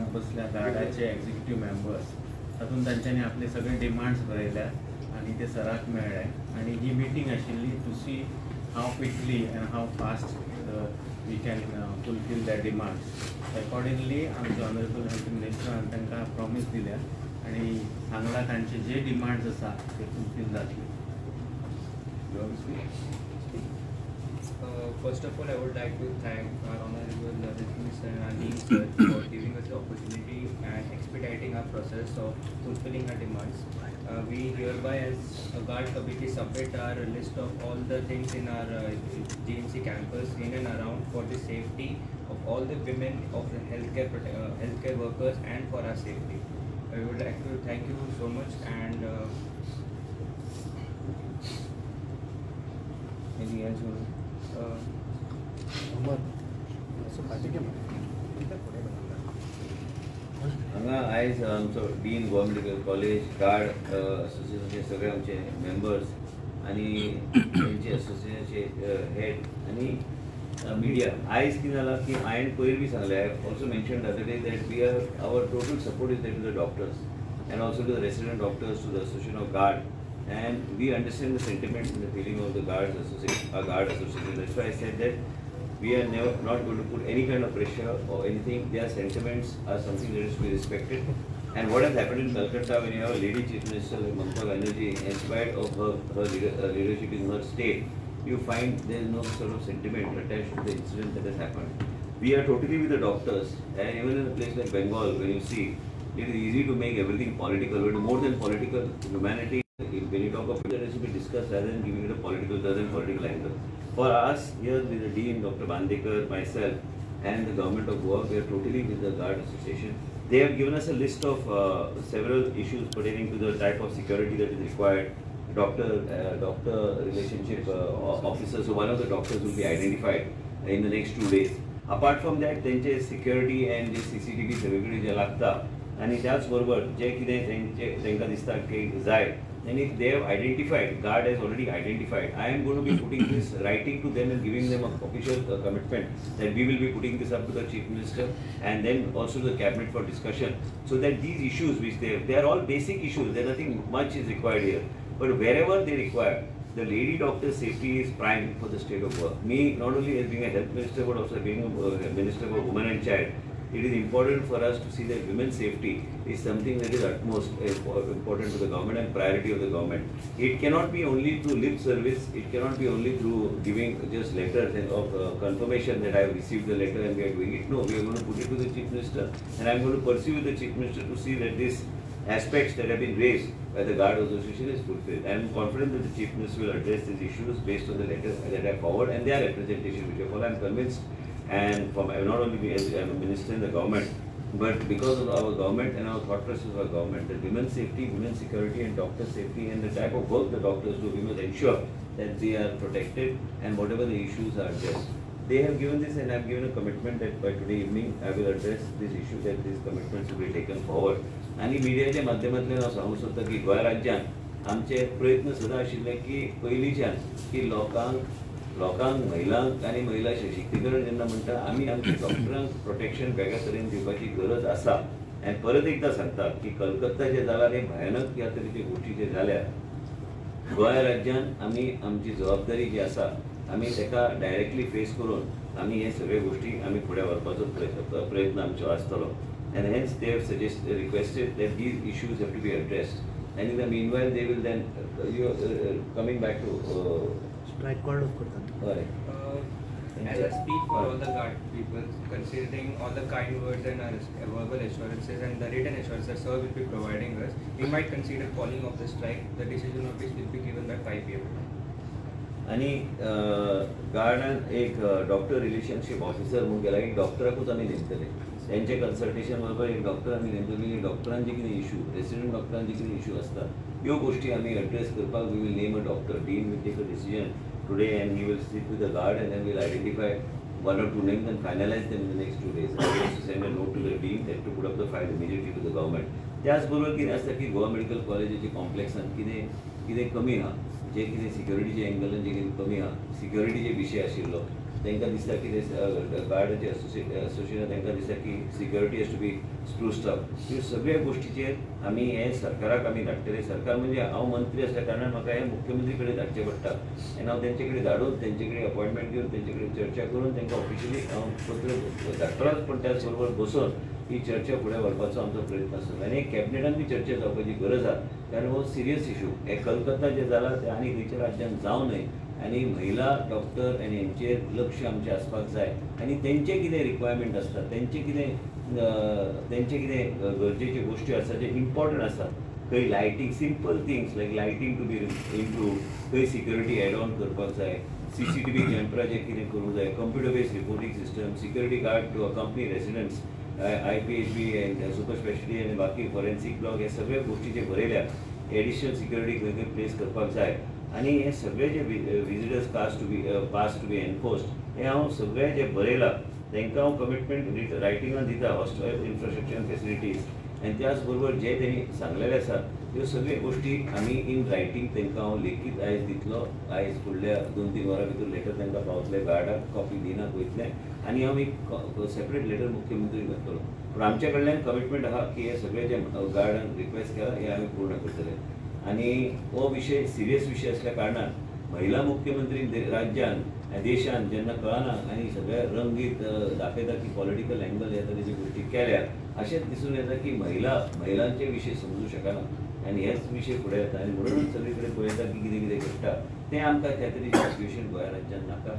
कॅम्पसल्या गार्डाचे executive members तातूंत तांच्यांनी आपले सगळे डिमांड्स बरयल्या आनी ते सराक मेळ्ळे आनी ही मिटींग आशिल्ली to see how quickly and how fast we can fulfil that demands. Accordingly आमचे ऑनरेबल हेल्थ मिनिस्टरान तांकां प्रॉमीस दिल्या आनी सांगला तांचे जे डिमांड्स आसा ते फुलफील जातले. First of all, I would like to thank our Honorable Mr. Ali sir for giving us the opportunity and expediting our process of fulfilling our demands. We hereby, as a guard committee, submit our list of all the things in our GMC campus in and around for the safety of all the women of the healthcare workers and for our safety. I would like to thank you so much and anything else? हांगा आयज आमचो dean Goa medical college guard असोसिएशनचे सगळे आमचे members आनी तेंचे असोसिएशनचे head आनी मिडिया आयज कितें जालां की हांवें पयर बी सांगलें I also mention the other day that we are our total support is to the doctors and also to the resident doctors to the association of GARD. And we understand the sentiments and the feeling of the guard association. That's why I said that we are not going to put any kind of pressure or anything. Their sentiments are something that is to be respected. And what has happened in Calcutta, when you have a lady chief minister like Mamata Banerjee, in spite of her leadership in her state, you find there is no sort of sentiment attached to the incident that has happened. We are totally with the doctors, and even in a place like Bengal, when you see, it is easy to make everything political, but more than political, humanity. When you talk of it, it should be discussed rather than giving it a political angle. For us, here with the Dean, Dr. Bandekar, myself, and the government of Goa, we are totally with the Guard Association. They have given us a list of several issues pertaining to the type of security that is required. Doctor relationship officers, so one of the doctors will be identified in the next 2 days. Apart from that, त्यांचे security and CCTV सगळीकडे जे लागता आणि त्याच बरोबर जे कितें तांकां दिसता की जाय and if they have identified, guard has already identified, I am going to be putting this, writing to them and giving them a official commitment that we will be putting this up to the Chief Minister and then also the cabinet for discussion, so that these issues which they are all basic issues, there nothing much is required here, but wherever they require, the lady doctor safety is prime for the state of Goa. Me, not only as being a health minister but also being a minister for women and child, it is important for us to see that women's safety is something that is utmost important to the government and priority of the government. It cannot be only through lip service, it cannot be only through giving just letters of confirmation that I have received the letter and we are doing it. No, we are going to put it to the Chief Minister and I am going to pursue with the Chief Minister to see that these aspects that have been raised by the Guard Association is fulfilled. I am confident that the Chief Minister will address these issues based on the letters that I forward and their representation which I follow. I am convinced, and from not only as I am a minister in the government, but because of our government and our thought process of our government, that women's safety, women's security and doctor safety and the type of work the doctors do, we must ensure that they are protected and whatever the issues are addressed. They have given this and I have given a commitment that by today evening I will address this issue, that these commitments will be taken forward. आणि मिडियाच्या माध्यमांतल्यान हांव सांगूंक सोदता की गोंय राज्यांत आमचे प्रयत्न सदां आशिल्ले की पयलींच्यान की लोकांक महिलांक आनी महिला सशक्तीकरण जेन्ना म्हणटा आमी आमच्या डॉक्टरांक प्रोटेक्शन वेगळ्या तरेन दिवपाची गरज आसा. आनी परत एकदां सांगता की कलकत्ता जे जालां आनी भयानक ह्या तरेचे गोश्टी जे जाल्या गोंय राज्यांत आमी आमची जबाबदारी जी आसा आमी ताका डायरेक्टली फेस करून आमी हे सगळे गोश्टी आमी फुडें व्हरपाचो प्रयत्न आमचो आसतलो. And hence they have requested that these issues have to be addressed. And in the meanwhile, they will then coming back to strike call of Kurtan. As I speak for all the guard people, considering all the kind words and verbal assurances and the written assurances sir will be providing us, we might consider calling off the strike. The decision of which will be given by 5 p.m. आणि गार्डान एक doctor relationship officer म्हणून गेला एक डॉक्टराकूच आमी नेमतले. त्यांचे consultation बरोबर एक doctor आमी नेमतली. डॉक्टरांचे जे कितें इशू, रेसिडेंट डॉक्टरांचे कितें इशू आसता ह्यो गोश्टी आमी एड्रेस करपाक we will name a doctor. Dean will take a decision today and he will sit with the GARD and then will identify 1 or 2 names and finalize them in the next 2 days. I will also send a note to the dean that to put up the file immediately to the government. त्याचबरोबर कितें आसता की Goa medical कॉलेजीच्या कॉम्प्लेक्सान कितें कमी आहा, जे कितें सिक्युरिटीचे एंगलान जे कितें कमी आहा, सिक्युरिटीचे विशय आशिल्लो तांकां दिसता की गार्डाचे असोसिएशन तांकां दिसता की security has to be spruced up. ह्यो सगळ्या गोश्टीचेर आमी हे सरकाराक आमी धाडटले. सरकार म्हणजे हांव मंत्री आसल्या कारणान म्हाका हे मुख्यमंत्री कडेन धाडचें पडटा आनी हांव तेंचे कडेन धाडून तेंचे कडेन अपॉयंटमेंट घेवन तेंचे कडेन चर्चा करून तांकां ऑफिशियली हांव पत्र धाडटलोच. पण त्याच बरोबर बसून ही चर्चा फुडें व्हरपाचो आमचो प्रयत्न आसा आनी कॅबिनेटान बी चर्चा जावपाची गरज आसा. कारण हो सिरियस इशू. हे कलकत्ता जे जाला ते आनी खंयच्या राज्यांत जावं न्हय आनी महिला डॉक्टर आनी हेंचेर लक्ष आमचें आसपाक जाय आनी तेंचे कितें रिक्वायरमेंट आसता तेंचे कितें गरजेच्यो गोश्टी आसा जे इम्पॉर्टंट आसा. खंय lighting simple things like lighting to be improve, खंय सिक्युरिटी एड ऑन करपाक जाय, CCTV कॅमेराचेर कितें करूंक जाय, computer based reporting system, security guard to accompany residents, IPHB and super speciality आनी बाकी फॉरेन्सीक ब्लॉक हे सगळे गोश्टी जे बरयल्या एडिशनल सिक्युरिटी खंय खंय प्लेस करपाक जाय आनी हे सगळे जे visitors pass to be enforced हे हांव सगळे जे बरयलां तांकां हांव कमिटमेंट रायटिंगान दिता. हॉस्पिटल इन्फ्रास्ट्रक्चर फेसिलिटीज आनी त्याच बरोबर जे तेणी सांगलेले आसात ह्यो सगळ्यो गोश्टी आमी इन रायटींग तांकां हांव लेखीत आयज दितलो. आयज फुडल्या 2-3 वरां भितर लेटर तांकां पावतले. गार्डाक कॉपी दिनात वयतले आनी हांव एक सेपरेट लेटर मुख्यमंत्री घातलो. पूण आमचे कडल्यान कमिटमेंट आहा की हे सगळे जे गार्डान रिक्वेस्ट केला हे आमी पूर्ण करतले. आनी हो विशय सिरियस विशय आसल्या कारणान महिला मुख्यमंत्री राज्यान देशान जेन्ना कळना आनी सगळ्या रंगीत दाखयता की पॉलिटिकल एंगल ह्या तरेच्यो गोश्टी केल्या अशेंच दिसून येता की महिलांचे विशय समजूं शकना आनी हेच विशय फुडें येता आनी म्हणूनच सगळे कडेन पळयता की कितें कितें घडटा तें आमकां त्या तरेचें सिच्युएशन गोंया राज्यांत नाका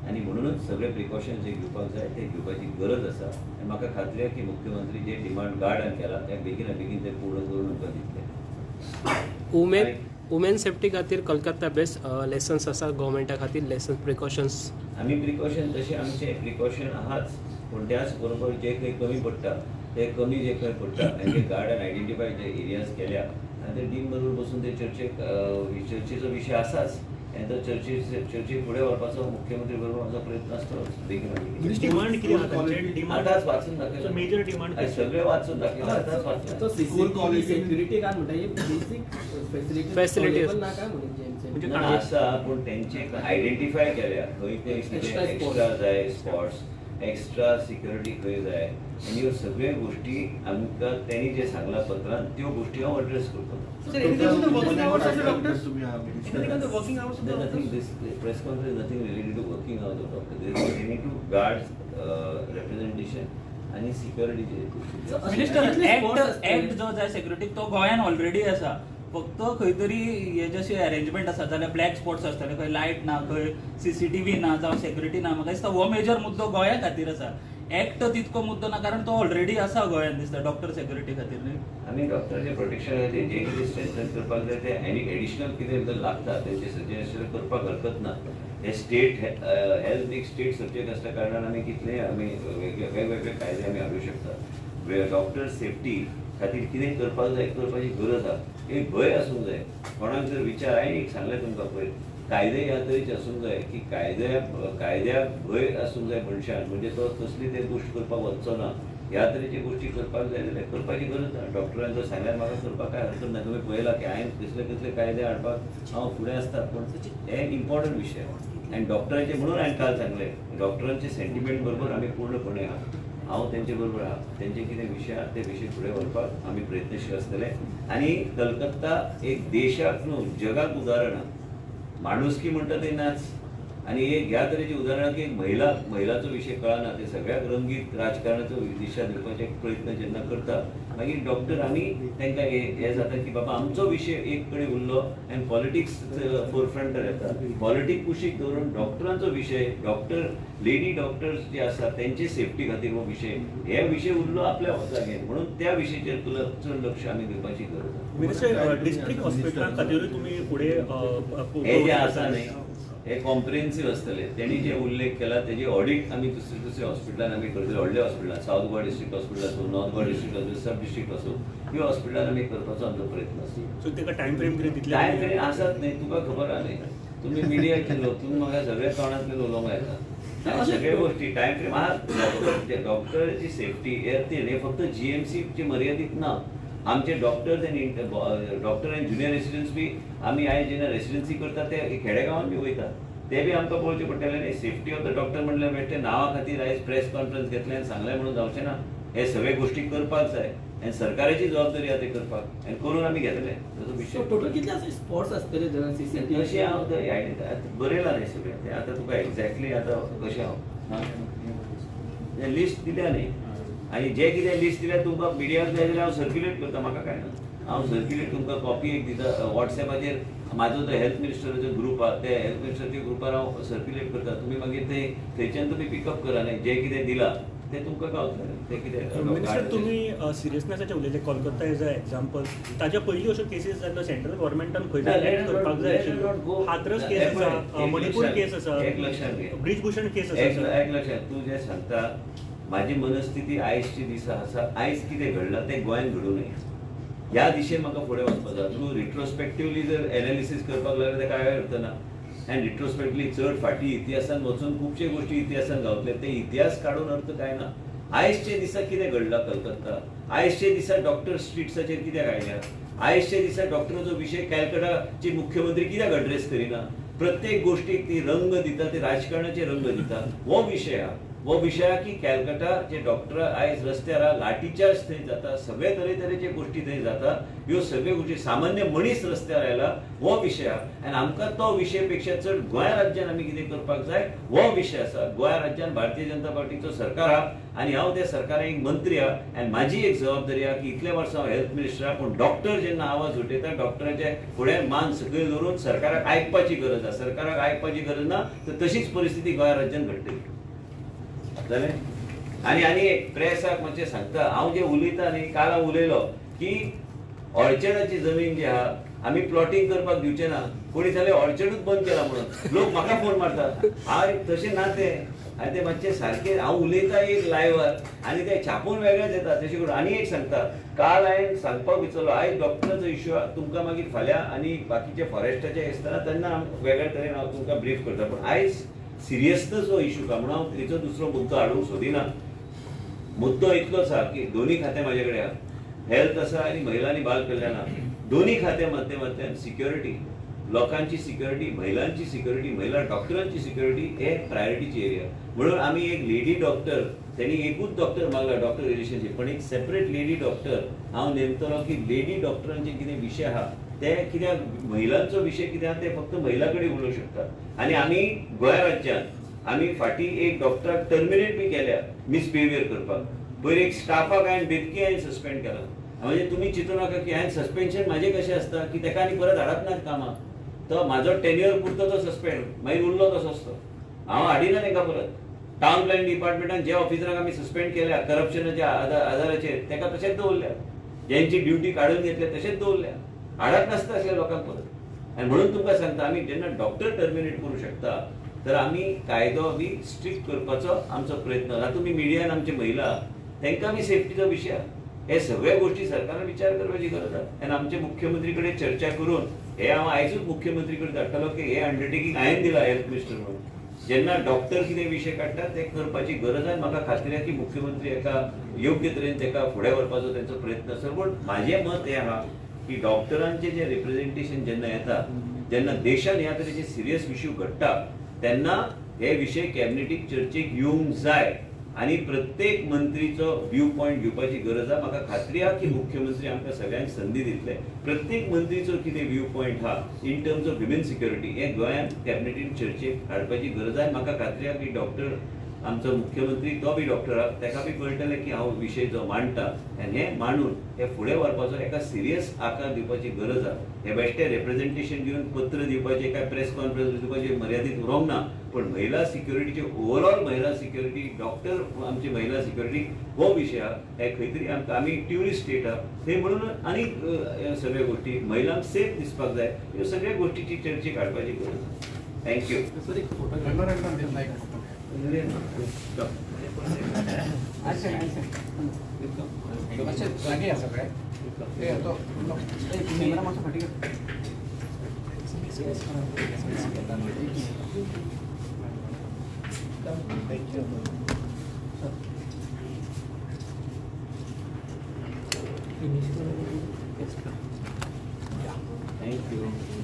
आनी म्हणूनच सगळे प्रिकॉशन्स जे घेवपाक जाय ते घेवपाची गरज आसा. आनी म्हाका खात्री आसा की मुख्यमंत्री जे डिमांड गार्डान केला ते बेगिना बेगीन ते पूर्ण करून आमकां दितले. वुमेन सेफ्टी खातीर कलकत्ता बेस्ट लेसन्स आसा गव्हर्मेंटा खातीर लेसन प्रिकॉशन्स आमी प्रिकॉशन तशें आमचे प्रिकॉशन आहाच पूण त्याच बरोबर जे खंय कमी पडटा ते कमी जे खंय पडटा आनी जे गार्डान आयडेंटिफाय जे एरियाज केल्या आनी ते टीम बरोबर बसून ते चर्चेचो विशय आसाच आनी तो चर्चे फुडें व्हरपाचो मुख्यमंत्री बरोबर आमचो प्रयत्न आसतलोच बेगीन डिमांड कितें आहा तांचे? डिमांड आतांच वाचून दाखयला. मेजर डिमांड सगळे वाचून दाखयला आतांच वाचून. सिक्युरिटी काय म्हणटा बेसिक Facilities. फॅसिलिटीज ना काय म्हणजे ना आसा पूण तेंचे आयडेंटिफाय केल्या खंय ते एक्स्ट्रा जाय स्पॉट्स एक्स्ट्रा सिक्युरिटी खंय जाय आनी ह्यो सगळ्यो गोश्टी आमकां तेणी जे सांगला पत्रांत त्यो गोश्टी हांव एड्रेस करतलो. Nothing, this press conference is nothing related to working hours of doctor. They need to guard representation आणि सिक्युरिटी. मिनिस्टर ऍक्ट जो जाय सेक्युरिटीक तो गोंयान ऑलरेडी आसा. फक्त खंय तरी हे जशे अरेंजमेंट आसा जाल्यार ब्लॅक स्पॉट्स आसतले खंय लायट ना खंय CCTV ना जावं सेक्युरिटी ना. म्हाका दिसता हो मेजर मुद्दो गोंया खातीर आसा. ऍक्ट तितको मुद्दो ना कारण तो ऑलरेडी आसा गोंयान दिसता डॉक्टर सेक्युरिटी खातीर न्ही. आनी डॉक्टरचे प्रोटेक्शन जे कितें स्ट्रेंथन करपाक जाय ते आनी एडिशनल कितें जर लागता तेंचे सजेशन करपाक हरकत ना. हे स्टेट हेल्थ एक स्टेट सब्जेक्ट आसल्या कारणान आमी कितले आमी वेगवेगळे कायदे आमी हाडूं शकता. डॉक्टर सेफ्टी खातीर कितें करपाक जाय करपाची गरज आहा. एक भंय आसूंक जाय कोणाक जर विचार हांवें एक सांगलें तुमकां पयर कायदे ह्या तरेचे आसूंक जाय की कायद्याक भंय आसूंक जाय मनशान म्हणजे तो कसली ते गोश्ट करपाक वचचो ना. ह्या तरेची गोश्टी करपाक जाय जाल्यार करपाची गरज ना. डॉक्टरान जर सांगल्यार म्हाका करपाक काय हरकत ना. तुमी पळयलां की हांवें कसले कसले कायदे हाडपाक हांव फुडें आसता पूण हे इम्पॉर्टंट विशय आनी डॉक्टरांचे म्हणून हांवें काल सांगलें डॉक्टरांचे सेंटिमेंट बरोबर आमी पूर्णपणे आहा. हांव तेंचे बरोबर आहा. तेंचे कितें विशय आहा ते विशय फुडें व्हरपाक आमी प्रयत्नशील आसतले आनी कलकत्ता एक देशाक न्हू जगाक उदाहरण आहा. माणुसकी म्हणटा ते नाच आनी एक ह्या तरेची उदाहरणां की महिलाचो विशय कळना ते सगळ्याक रंगीत राजकारणाचो दिशा दिवपाचे प्रयत्न जेन्ना करता मागीर डॉक्टर आमी तांकां हे जाता की बाबा आमचो विशय एक कडेन उरलो आनी पॉलिटिक्स फोरफ्रंटार येता. पॉलिटिक्स कुशीक दवरून डॉक्टरांचो विशय डॉक्टर लेडी डॉक्टर्स जे आसा तेंचे सेफ्टी खातीर हो विशय हे विशय उरलो आपल्या जाग्यार म्हणून त्या विशयाचेर चड लक्ष आमी दिवपाची गरज आसा. मिनिस्टर डिस्ट्रिक्ट हॉस्पिटलां खातीरूय तुमी फुडें हे जे आसा न्ही हे कॉम्प्रिहेन्सीव आसतले. तेणी जे उल्लेख केला तेजे ऑडिट आमी दुसऱ्या हॉस्पिटलान आमी करतले. व्हडल्या हॉस्पिटलान साऊथ गोवा डिस्ट्रिक्ट हॉस्पिटल आसूं नॉर्थ गोवा डिस्ट्रिक्ट आसूं सब डिस्ट्रिक्ट आसूं ह्यो हॉस्पिटलान आमी करपाचो आमचो प्रयत्न आसा. सो तेका टायम फ्रेम कितें दितले? टायम फ्रेम आसात न्ही तुका खबर आहा न्ही तुमी मिडियाचे लोक तुमी म्हाका सगळ्या तोंडांतले उलोवंक येता सगळे गोश्टी टायम फ्रेम आहा. डॉक्टराची सेफ्टी हे फक्त GMC ची मर्यादीत ना. आमचे डॉक्टर्स आनी डॉक्टर आनी ज्युनियर रेसिडेंट्स बी आमी आयज जेन्ना रेसिडेन्सी करता ते खेडेगांवान बी वयता ते बी आमकां पळोवचें पडटलें न्ही. सेफ्टी ऑफ द डॉक्टर म्हणल्यार बेश्टे नांवा खातीर आयज प्रेस कॉन्फरन्स घेतलें आनी सांगलें म्हणून जावचें ना. हे सगळे गोष्टी करपाक जाय आनी सरकाराची जबाबदारी आहा ते करपाक आनी करून आमी घेतले ताचो विशय. टोटल कितले असे स्पॉट्स असतले जर सीसीटीव्ही तशें हांव बरयलां न्ही सगळें तें आतां तुका एक्झॅक्टली आतां कशें हांव लिस्ट दिल्या न्ही आनी जे कितें लिस्ट दिल्या तुमकां मिडियाक जाय जाल्यार हांव सर्क्युलेट करता. म्हाका काय ना, हांव सर्क्युलेट तुमकां कॉपी एक दिता. वॉट्सॅपाचेर म्हाजो जो हेल्थ मिनिस्टराचो ग्रूप आहा ते हेल्थ मिनिस्टराच्या ग्रुपार हांव सर्क्युलेट करता. तुमी मागीर ते थंयच्यान तुमी पिकअप करा न्ही. जे कितें दिलां ते तुमकां गावतलें. ते मिनिस्टर कितें तुम्ही सिरियसनेसाचे उलयले कोलकाता एज अ एक्झाम्पल. ताच्या पयलीं अश्यो केसीस जाल्यो सेंट्रल गव्हर्मेंटान खंय ना, तरी let act not करपाक go- जाय let not आशिल्लो. go- हाथरस केस एक आसा, मणिपूर लक्षात- केस आसा, एक लक्षात घे. ब्रिजभूषण केस आसा. एक लक्षात तू जे सांगता माझी मनस्थिती आयजची दिसा आसा. आयज कितें घडलां तें गोंयांत घडूं नये. ह्या दिशेन म्हाका फुडें वचपाक जाय. तूं रिट्रोस्पेक्टिवली जर एनालिसीस करपाक लागलें तें काय अर्थ ना. आनी रिट्रोस्पेक्टिवली चड फाटीं इतिहासान वचून खुबशे गोश्टी इतिहासान गावतले. ते इतिहास काडून अर्थ काय ना. आयजचे दिसा कितें घडलां कलकत्ता. आयजचे दिसा डॉक्टर स्ट्रीट्साचेर कित्याक आयल्या. आयजचे दिसा डॉक्टराचो विशय कॅलकटाचे मुख्यमंत्री कित्याक अड्रेस करिना. प्रत्येक गोष्टीक ती रंग दिता, ते राजकारणाचे रंग दिता. हो विशय आहा. हो विशय की कॅलकटा जे डॉक्टर आयज रस्त्यार लाठीचार्ज थंय जाता, सगळे तरेतरेचे गोष्टी थंय जाता. ह्यो सगळ्यो गोष्टी सामान्य मनीस रस्त्यार आयला हो विशय आहा. आनी आमकां तो विशय पेक्षा चड गोंय राज्यान आमी कितें करपाक जाय हो विशय आसा. गोंय राज्यान भारतीय जनता पार्टीचो सरकार आहा आनी हांव त्या सरकारान एक मंत्री आहा आनी म्हाजी एक जबाबदारी आहा की इतले वर्सां हांव हेल्थ मिनिस्टर आहा. पूण डॉक्टर जेन्ना आवाज उठयता धोक्टराचे फुडें मान सकयल दवरून सरकाराक आयकपाची गरज आहा. सरकाराक आयकपाची गरज ना तर तशीच परिस्थिती गोंय राज्यान घडटली. जालें. आनी एक प्रेसाक मातशें सांगता हांव जे उलयता न्ही काल हांव उलयलो की ऑर्चर्डाची जमीन जी आहा आमी प्लॉटिंग करपाक दिवचे ना. कोणी जाल्यार ऑर्चर्डूच बंद केला म्हणून लोक म्हाका फोन मारतात. हांव तशें ना तें आनी तें मातशें सारकें हांव उलयता एक लायव्हार आनी तें छापून वेगळेंच येता. तशें करून आनी एक सांगता काल हांवें सांगपाक विचारलो आयज डॉक्टराचो इश्यू आहा. तुमकां मागीर फाल्यां आनी बाकीचे फॉरेस्टाचे आसतना तेन्ना हांव वेगळ्या तरेन हांव तुमकां ब्रीफ करता. पूण आयज सिरियसनस हो इश्यू का म्हणून हांव तेचो दुसरो मुद्दो हाडूंक सोदिना. मुद्दो इतलोच आहा की दोन्ही खाते म्हाजे कडेन आहा. हेल्थ आसा आनी महिला आनी बाल कल्याण आहा. दोन्ही खात्या माध्यमांतल्यान सिक्युरिटी, लोकांची सिक्युरिटी, महिलांची सिक्युरिटी, महिला डॉक्टरांची सिक्युरिटी हे प्रायोरिटीची एरिया. म्हणून आमी एक लेडी डॉक्टर त्यांनी एकूच डॉक्टर मागला डॉक्टर रिलेशनशीप पण एक सेपरेट लेडी डॉक्टर हांव नेमतलो की लेडी डॉक्टरांचे कितें विशय आहा ते कित्याक महिलांचो विशय कितें आहा ते फक्त महिला कडेन उलोवंक शकता. आनी आमी गोंय राज्यांत आमी फाटीं एक डॉक्टराक टर्मिनेट बी केल्या मिसबिहेवियर करपाक. पयर एक स्टाफाक हांवें बेतकी हांवें सस्पेंड केला. म्हणजे तुम्ही चिंतू नाका की हांवें सस्पेन्शन म्हाजें कशें आसता की तेका आनी परत हाडप ना कामाक. तो म्हाजो टेन्युअर पुरतो तो सस्पेंड मागीर उरलो तसोच तो. हांव हाडिना तेका परत. टावन प्लॅनिंग डिपार्टमेंटान जे ऑफिसराक आमी सस्पेंड केल्या करप्शनाच्या आदाराचेर तेका तशेंच दवरल्या. जेंची ड्युटी काडून घेतल्या तशेंच दवरल्या. हाडप नासता असल्या लोकांक परत. आनी म्हणून तुमकां सांगता आमी जेन्ना डॉक्टर टर्मिनेट करूं शकता तर आमी कायदो बी स्ट्रिक्ट करपाचो आमचो प्रयत्न. आतां तुमी मिडियान आमचे महिला तांकां बी सेफ्टीचो विशय आहा. हे सगळे गोष्टी सरकारान विचार करपाची गरज आहा. आनी आमचे मुख्यमंत्री कडेन चर्चा करून हे हांव आयजूच मुख्यमंत्री कडेन धाडटलो की हे अंडरटेकिंग हांवें दिला हेल्थ मिनिस्टर म्हणून. जेन्ना डॉक्टर कितें विशय काडटा ते करपाची गरज आहा. म्हाका खात्री आहा की मुख्यमंत्री हेका योग्य तरेन तेका फुडें व्हरपाचो तेंचो प्रयत्न आसा. पूण म्हाजें मत हें आहा की डॉक्टरांचें जें रिप्रेझेंटेशन जेन्ना येता जेन्ना देशान ह्या तरेचे सिरियस इश्यू घडटा तेन्ना हे विशय कॅबिनेटीक चर्चेक येवंक जाय आनी प्रत्येक मंत्रीचो व्यू पॉयंट घेवपाची गरज आहा. म्हाका खात्री आहा की मुख्यमंत्री आमकां सगळ्यांक संदी दितले. प्रत्येक मंत्रीचो कितें व्यू पॉयंट आहा in terms of women security हे गोंयांत कॅबिनेटीन चर्चेक हाडपाची गरज आहा. म्हाका खात्री आहा की डॉक्टर आमचो मुख्यमंत्री तो बी डॉक्टर आहा तेका बी कळटलें की हांव विशय जो मांडटा आनी हें मांडून हे फुडें व्हरपाचो एका सिरियस आकार दिवपाची गरज आहा. हे बेश्टें रिप्रेझेंटेशन घेवन पत्र दिवपाचें काय प्रेस कॉन्फरन्स दिवपाचें मर्यादीत उरोंक ना. पण महिला सिक्युरिटीचे ओवरऑल महिला सिक्युरिटी डॉक्टर आमची महिला सिक्युरिटी हो विशय आहा. हे खंय तरी आमकां आमी ट्युरिस्ट स्टेट आहा थंय म्हणून आनीक सगळ्यो गोश्टी महिलांक सेफ दिसपाक जाय ह्यो सगळ्या गोश्टीची चर्चेक हाडपाची गरज आहा. थँक्यू. सर एक फोटो जागे या सगळे ते तो कॅमेरा मागच्या फाटी थँक्यू.